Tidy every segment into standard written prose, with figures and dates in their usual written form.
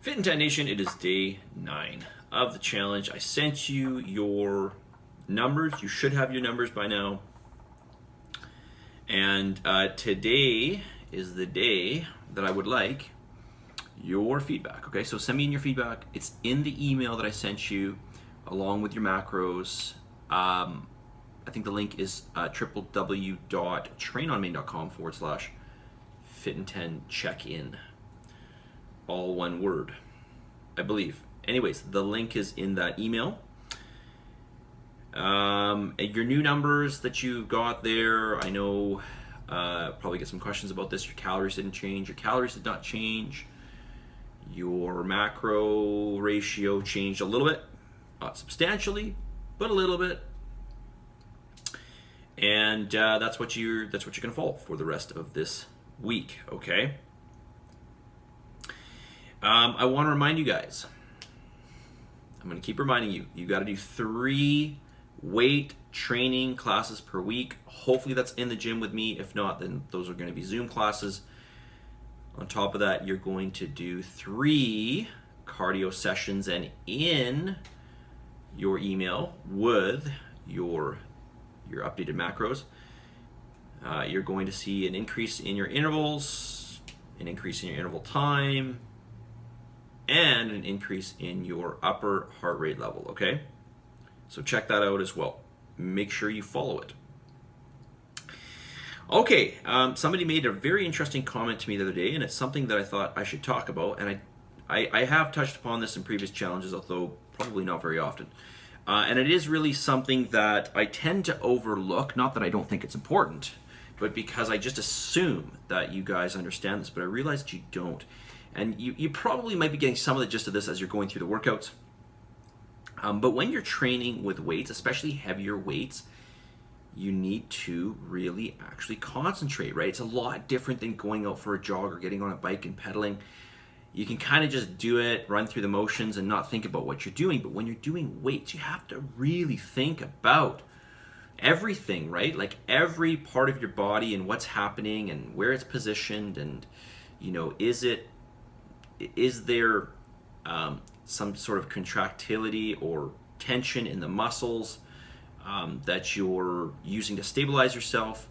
Fitin10 Nation, it is day 9 of the challenge. I sent you your numbers. You should have your numbers by now. And today is the day that I would like your feedback. Okay, so send me in your feedback. It's in the email that I sent you along with your macros. I think the link is www.trainonmain.com/Fitin10 check-in. All one word, I believe. Anyways, the link is in that email. Your new numbers that you got there, I know probably get some questions about this. Your calories didn't change. Your calories did not change. Your macro ratio changed a little bit, not substantially, but a little bit. And that's what you're gonna follow for the rest of this week. Okay. I want to remind you guys, I'm going to keep reminding you, you got to do 3 weight training classes per week. Hopefully that's in the gym with me. If not, then those are going to be Zoom classes. On top of that, you're going to do 3 cardio sessions, and in your email with your updated macros, you're going to see an increase in your intervals, an increase in your interval time, and an increase in your upper heart rate level, okay? So check that out as well. Make sure you follow it. Okay, somebody made a very interesting comment to me the other day, and it's something that I thought I should talk about, and I have touched upon this in previous challenges, although probably not very often. And it is really something that I tend to overlook, not that I don't think it's important, but because I just assume that you guys understand this, but I realize that you don't. And you probably might be getting some of the gist of this as you're going through the workouts. But when you're training with weights, especially heavier weights, you need to really actually concentrate, right? It's a lot different than going out for a jog or getting on a bike and pedaling. You can kind of just do it, run through the motions and not think about what you're doing. But when you're doing weights, you have to really think about everything, right? Like every part of your body and what's happening and where it's positioned, and is there some sort of contractility or tension in the muscles that you're using to stabilize yourself?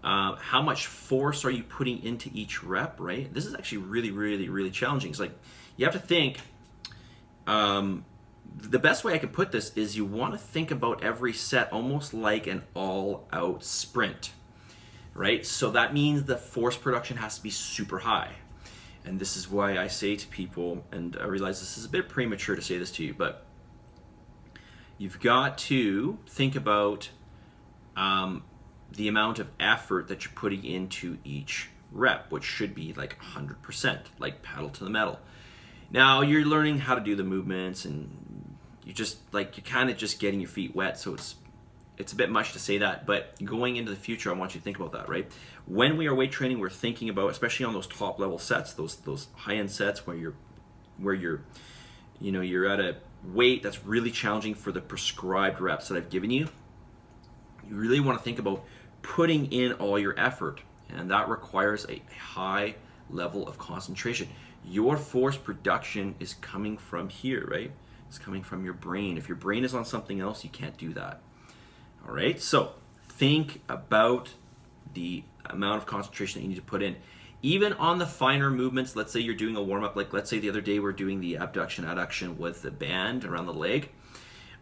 How much force are you putting into each rep, right? This is actually really, really, really challenging. It's like you have to think, the best way I can put this is you want to think about every set almost like an all-out sprint, right? So that means the force production has to be super high. And this is why I say to people, and I realize this is a bit premature to say this to you, but you've got to think about the amount of effort that you're putting into each rep, which should be like 100%, like pedal to the metal. Now you're learning how to do the movements, and you're kind of just getting your feet wet, so it's a bit much to say that, but going into the future, I want you to think about that, right? When we are weight training, we're thinking about, especially on those top level sets, those high-end sets where you're at a weight that's really challenging for the prescribed reps that I've given you. You really want to think about putting in all your effort, and that requires a high level of concentration. Your force production is coming from here, right? It's coming from your brain. If your brain is on something else, you can't do that. All right, so think about the amount of concentration that you need to put in. Even on the finer movements, let's say you're doing a warm-up, like let's say the other day we're doing the abduction, adduction with the band around the leg.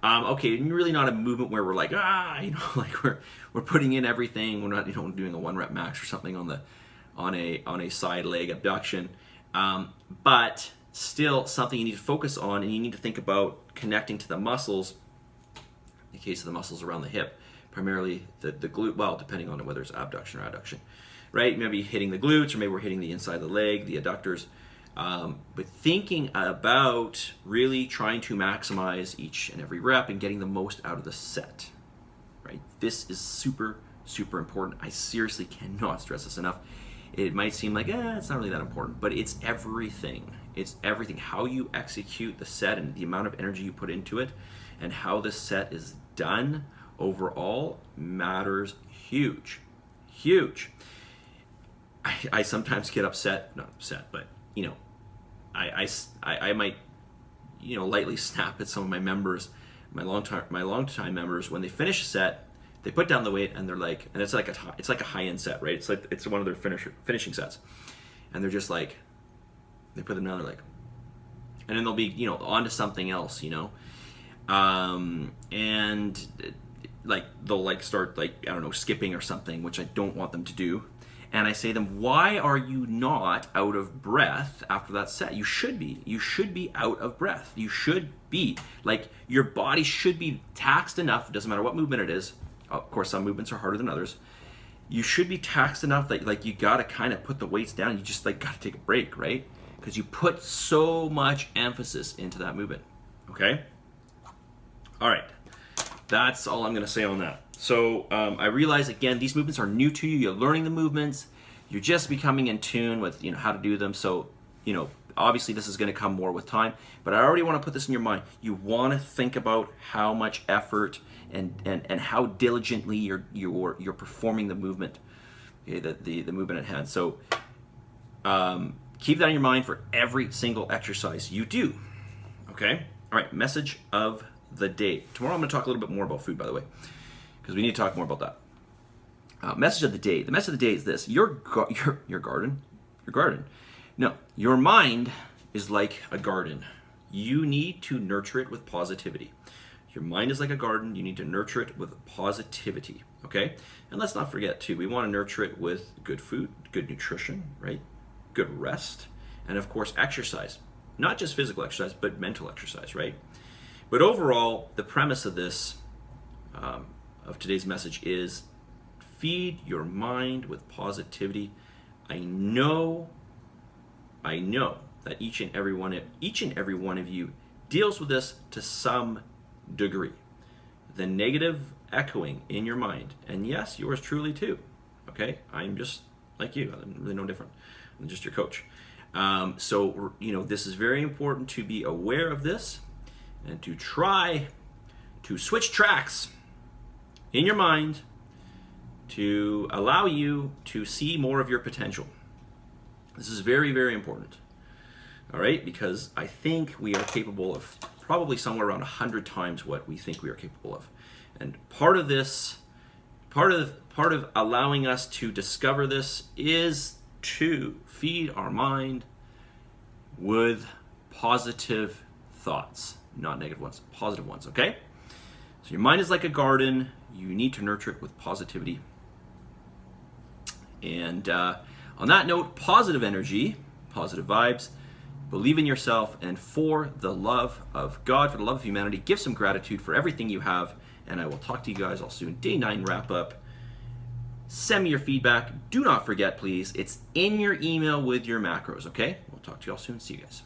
Okay, really not a movement where we're like, like we're putting in everything. We're not, doing a 1-rep max or something on a side leg abduction. But still something you need to focus on, and you need to think about connecting to the muscles. In the case of the muscles around the hip, primarily the glute, well, depending on whether it's abduction or adduction, right? Maybe hitting the glutes, or maybe we're hitting the inside of the leg, the adductors. But thinking about really trying to maximize each and every rep and getting the most out of the set, right? This is super, super important. I seriously cannot stress this enough. It might seem like, it's not really that important, but it's everything. It's everything. How you execute the set and the amount of energy you put into it, and how this set is done overall matters huge. I sometimes get upset, not upset, but I might, lightly snap at some of my members, my long time members, when they finish a set, they put down the weight and they're like, and it's like a high end set, right? It's one of their finishing sets, and they're just like, they put them down, they're like, and then they'll be on to something else, and like they'll like start like, I don't know, skipping or something, which I don't want them to do. And I say to them, why are you not out of breath after that set? You should be. You should be out of breath. You should be. Like, your body should be taxed enough, it doesn't matter what movement it is. Of course, some movements are harder than others. You should be taxed enough that like you gotta kind of put the weights down. You just like gotta take a break, right? Because you put so much emphasis into that movement, okay? All right, that's all I'm gonna say on that. So I realize, again, these movements are new to you. You're learning the movements. You're just becoming in tune with how to do them. So obviously this is going to come more with time. But I already want to put this in your mind. You want to think about how much effort and how diligently you're performing the movement, okay, the movement at hand. So keep that in your mind for every single exercise you do. Okay. All right. Message of the day. Tomorrow I'm going to talk a little bit more about food, by the way, because we need to talk more about that. Message of the day. The message of the day is this: your garden. No, your mind is like a garden. You need to nurture it with positivity. Your mind is like a garden. You need to nurture it with positivity. Okay, and let's not forget too. We want to nurture it with good food, good nutrition, right? Good rest, and of course exercise. Not just physical exercise, but mental exercise, right? But overall, the premise of this. Of today's message is feed your mind with positivity. I know that each and every one of you deals with this to some degree. The negative echoing in your mind, and yes, yours truly too. Okay, I'm just like you. I'm really no different. I'm just your coach. So this is very important to be aware of this and to try to switch tracks in your mind to allow you to see more of your potential. This is very, very important. All right, because I think we are capable of probably somewhere around 100 times what we think we are capable of. And part of allowing us to discover this is to feed our mind with positive thoughts, not negative ones, positive ones, okay? So your mind is like a garden. You need to nurture it with positivity. And on that note, positive energy, positive vibes, believe in yourself, and for the love of God, for the love of humanity, give some gratitude for everything you have. And I will talk to you guys all soon. Day 9 wrap up. Send me your feedback. Do not forget, please, it's in your email with your macros, okay? We'll talk to you all soon. See you guys.